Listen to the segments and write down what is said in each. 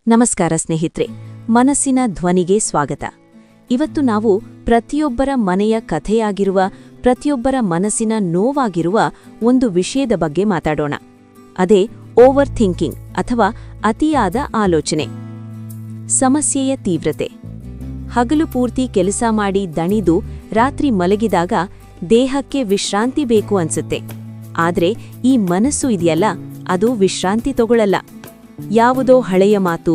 ನಮಸ್ಕಾರ ಸ್ನೇಹಿತರೆ, ಮನಸ್ಸಿನ ಧ್ವನಿಗೆ ಸ್ವಾಗತ. ಇವತ್ತು ನಾವು ಪ್ರತಿಯೊಬ್ಬರ ಮನೆಯ ಕಥೆಯಾಗಿರುವ, ಪ್ರತಿಯೊಬ್ಬರ ಮನಸ್ಸಿನ ನೋವಾಗಿರುವ ಒಂದು ವಿಷಯದ ಬಗ್ಗೆ ಮಾತಾಡೋಣ. ಅದೇ ಓವರ್ ಥಿಂಕಿಂಗ್ ಅಥವಾ ಅತಿಯಾದ ಆಲೋಚನೆ. ಸಮಸ್ಯೆಯ ತೀವ್ರತೆ. ಹಗಲು ಪೂರ್ತಿ ಕೆಲಸ ಮಾಡಿ ದಣಿದು ರಾತ್ರಿ ಮಲಗಿದಾಗ ದೇಹಕ್ಕೆ ವಿಶ್ರಾಂತಿ ಬೇಕು ಅನ್ಸುತ್ತೆ. ಆದ್ರೆ ಈ ಮನಸ್ಸು ಇದೆಯಲ್ಲ, ಅದು ವಿಶ್ರಾಂತಿ ತಗೊಳ್ಳಲ್ಲ. ಯಾವುದೋ ಹಳೆಯ ಮಾತು,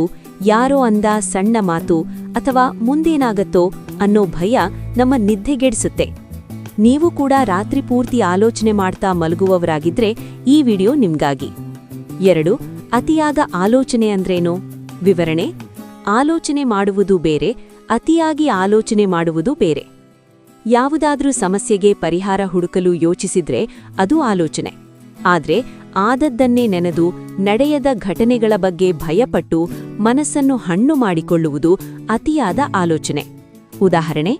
ಯಾರೋ ಅಂದ ಸಣ್ಣ ಮಾತು ಅಥವಾ ಮುಂದೇನಾಗತ್ತೋ ಅನ್ನೋ ಭಯ ನಮ್ಮ ನಿದ್ದೆಗೆಡಿಸುತ್ತೆ. ನೀವು ಕೂಡ ರಾತ್ರಿ ಪೂರ್ತಿ ಆಲೋಚನೆ ಮಾಡ್ತಾ ಮಲಗುವವರಾಗಿದ್ರೆ ಈ ವಿಡಿಯೋ ನಿಮ್ಗಾಗಿ. 2. ಅತಿಯಾದ ಆಲೋಚನೆ ಅಂದ್ರೇನು? ವಿವರಣೆ. ಆಲೋಚನೆ ಮಾಡುವುದು ಬೇರೆ, ಅತಿಯಾಗಿ ಆಲೋಚನೆ ಮಾಡುವುದು ಬೇರೆ. ಯಾವುದಾದ್ರೂ ಸಮಸ್ಯೆಗೆ ಪರಿಹಾರ ಹುಡುಕಲು ಯೋಚಿಸಿದ್ರೆ ಅದು ಆಲೋಚನೆ. ಆದ್ರೆ ಆದದ್ದನ್ನೇ ನೆನೆದು ನಡೆಯದ ಘಟನೆಗಳ ಬಗ್ಗೆ ಭಯಪಟ್ಟು ಮನಸ್ಸನ್ನು ಹಣ್ಣು ಮಾಡಿಕೊಳ್ಳುವುದು ಅತಿಯಾದ ಆಲೋಚನೆ. ಉದಾಹರಣೆ,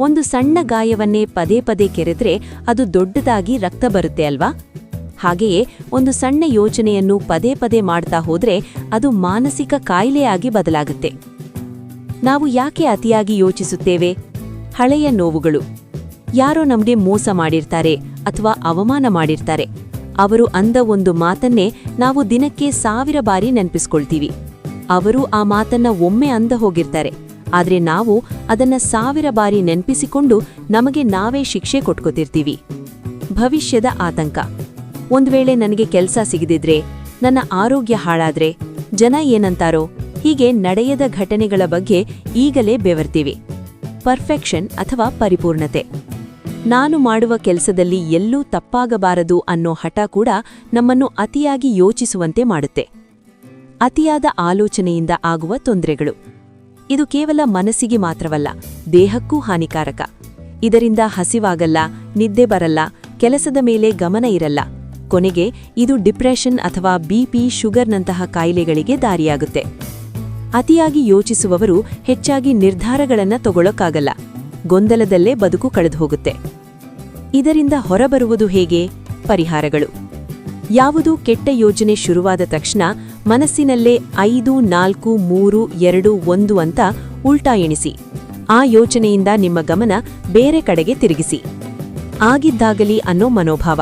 ಒಂದು ಸಣ್ಣ ಗಾಯವನ್ನೇ ಪದೇ ಪದೇ ಕೆರೆದ್ರೆ ಅದು ದೊಡ್ಡದಾಗಿ ರಕ್ತ ಬರುತ್ತೆ ಅಲ್ವಾ? ಹಾಗೆಯೇ ಒಂದು ಸಣ್ಣ ಯೋಚನೆಯನ್ನು ಪದೇ ಪದೇ ಮಾಡ್ತಾ ಹೋದ್ರೆ ಅದು ಮಾನಸಿಕ ಕಾಯಿಲೆಯಾಗಿ ಬದಲಾಗುತ್ತೆ. ನಾವು ಯಾಕೆ ಅತಿಯಾಗಿ ಯೋಚಿಸುತ್ತೇವೆ? ಹಳೆಯ ನೋವುಗಳು. ಯಾರೋ ನಮಗೆ ಮೋಸ ಮಾಡಿರ್ತಾರೆ ಅಥವಾ ಅವಮಾನ ಮಾಡಿರ್ತಾರೆ. ಅವರು ಅಂದ ಒಂದು ಮಾತನ್ನೇ ನಾವು ದಿನಕ್ಕೆ 1000 ಬಾರಿ ನೆನಪಿಸ್ಕೊಳ್ತೀವಿ. ಅವರು ಆ ಮಾತನ್ನ ಒಮ್ಮೆ ಅಂದ ಹೋಗಿರ್ತಾರೆ, ಆದ್ರೆ ನಾವು ಅದನ್ನ 1000 ಬಾರಿ ನೆನಪಿಸಿಕೊಂಡು ನಮಗೆ ನಾವೇ ಶಿಕ್ಷೆ ಕೊಟ್ಕೋತಿರ್ತೀವಿ. ಭವಿಷ್ಯದ ಆತಂಕ. ಒಂದ್ ವೇಳೆ ನನಗೆ ಕೆಲಸ ಸಿಗದಿದ್ರೆ, ನನ್ನ ಆರೋಗ್ಯ ಹಾಳಾದ್ರೆ, ಜನ ಏನಂತಾರೋ, ಹೀಗೆ ನಡೆಯದ ಘಟನೆಗಳ ಬಗ್ಗೆ ಈಗಲೇ ಬೆವರ್ತೀವಿ. ಪರ್ಫೆಕ್ಷನ್ ಅಥವಾ ಪರಿಪೂರ್ಣತೆ. ನಾನು ಮಾಡುವ ಕೆಲಸದಲ್ಲಿ ಎಲ್ಲೂ ತಪ್ಪಾಗಬಾರದು ಅನ್ನೋ ಹಠ ಕೂಡ ನಮ್ಮನ್ನು ಅತಿಯಾಗಿ ಯೋಚಿಸುವಂತೆ ಮಾಡುತ್ತೆ. ಅತಿಯಾದ ಆಲೋಚನೆಯಿಂದ ಆಗುವ ತೊಂದರೆಗಳು. ಇದು ಕೇವಲ ಮನಸ್ಸಿಗೆ ಮಾತ್ರವಲ್ಲ, ದೇಹಕ್ಕೂ ಹಾನಿಕಾರಕ. ಇದರಿಂದ ಹಸಿವಾಗಲ್ಲ, ನಿದ್ದೆ ಬರಲ್ಲ, ಕೆಲಸದ ಮೇಲೆ ಗಮನ ಇರಲ್ಲ. ಕೊನೆಗೆ ಇದು ಡಿಪ್ರೆಷನ್ ಅಥವಾ ಬಿಪಿ, ಶುಗರ್ನಂತಹ ಕಾಯಿಲೆಗಳಿಗೆ ದಾರಿಯಾಗುತ್ತೆ. ಅತಿಯಾಗಿ ಯೋಚಿಸುವವರು ಹೆಚ್ಚಾಗಿ ನಿರ್ಧಾರಗಳನ್ನ ತಗೊಳ್ಳೋಕ್ಕಾಗಲ್ಲ. ಗೊಂದಲದಲ್ಲೇ ಬದುಕು ಕಳೆದುಹೋಗುತ್ತೆ. ಇದರಿಂದ ಹೊರಬರುವುದು ಹೇಗೆ? ಪರಿಹಾರಗಳು. ಯಾವುದೂ ಕೆಟ್ಟ ಯೋಜನೆ ಶುರುವಾದ ತಕ್ಷಣ ಮನಸ್ಸಿನಲ್ಲೇ 5, 4, 3, 2, 1 ಅಂತ ಉಲ್ಟಾ ಎಣಿಸಿ. ಆ ಯೋಚನೆಯಿಂದ ನಿಮ್ಮ ಗಮನ ಬೇರೆ ಕಡೆಗೆ ತಿರುಗಿಸಿ. ಆಗಿದ್ದಾಗಲಿ ಅನ್ನೋ ಮನೋಭಾವ.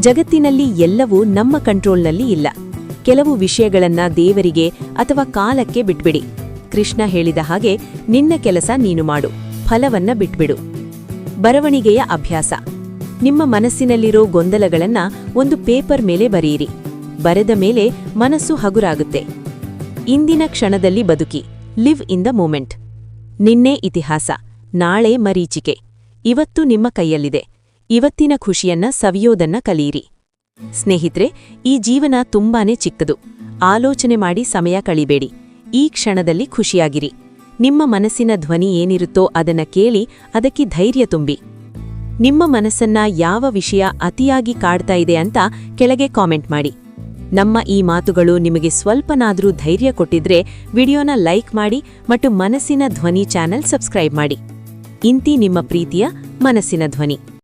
ಜಗತ್ತಿನಲ್ಲಿ ಎಲ್ಲವೂ ನಮ್ಮ ಕಂಟ್ರೋಲ್ನಲ್ಲಿ ಇಲ್ಲ. ಕೆಲವು ವಿಷಯಗಳನ್ನ ದೇವರಿಗೆ ಅಥವಾ ಕಾಲಕ್ಕೆ ಬಿಟ್ಬಿಡಿ. ಕೃಷ್ಣ ಹೇಳಿದ ಹಾಗೆ, ನಿನ್ನ ಕೆಲಸ ನೀನು ಮಾಡು, ಫಲವನ್ನ ಬಿಟ್ಬಿಡು. ಬರವಣಿಗೆಯ ಅಭ್ಯಾಸ. ನಿಮ್ಮ ಮನಸ್ಸಿನಲ್ಲಿರೋ ಗೊಂದಲಗಳನ್ನ ಒಂದು ಪೇಪರ್ ಮೇಲೆ ಬರೆಯಿರಿ. ಬರೆದ ಮೇಲೆ ಮನಸ್ಸು ಹಗುರಾಗುತ್ತೆ. ಇಂದಿನ ಕ್ಷಣದಲ್ಲಿ ಬದುಕಿ. Live in the moment. ನಿನ್ನೆ ಇತಿಹಾಸ, ನಾಳೆ ಮರೀಚಿಕೆ. ಇವತ್ತು ನಿಮ್ಮ ಕೈಯಲ್ಲಿದೆ. ಇವತ್ತಿನ ಖುಷಿಯನ್ನ ಸವಿಯೋದನ್ನ ಕಲಿಯಿರಿ. ಸ್ನೇಹಿತರೆ, ಈ ಜೀವನ ತುಂಬಾನೇ ಚಿಕ್ಕದು. ಆಲೋಚನೆ ಮಾಡಿ ಸಮಯ ಕಳಿಬೇಡಿ. ಈ ಕ್ಷಣದಲ್ಲಿ ಖುಷಿಯಾಗಿರಿ. ನಿಮ್ಮ ಮನಸ್ಸಿನ ಧ್ವನಿ ಏನಿರುತ್ತೋ ಅದನ್ನ ಕೇಳಿ ಅದಕ್ಕೆ ಧೈರ್ಯ ತುಂಬಿ. ನಿಮ್ಮ ಮನಸ್ಸನ್ನ ಯಾವ ವಿಷಯ ಅತಿಯಾಗಿ ಕಾಡ್ತಾ ಇದೆ ಅಂತ ಕೆಳಗೆ ಕಾಮೆಂಟ್ ಮಾಡಿ. ನಮ್ಮ ಈ ಮಾತುಗಳು ನಿಮಗೆ ಸ್ವಲ್ಪನಾದ್ರೂ ಧೈರ್ಯ ಕೊಟ್ಟಿದ್ರೆ ವಿಡಿಯೋನ ಲೈಕ್ ಮಾಡಿ ಮತ್ತು ಮನಸ್ಸಿನ ಧ್ವನಿ ಚಾನೆಲ್ ಸಬ್ಸ್ಕ್ರೈಬ್ ಮಾಡಿ. ಇಂತಿ ನಿಮ್ಮ ಪ್ರೀತಿಯ ಮನಸ್ಸಿನ ಧ್ವನಿ.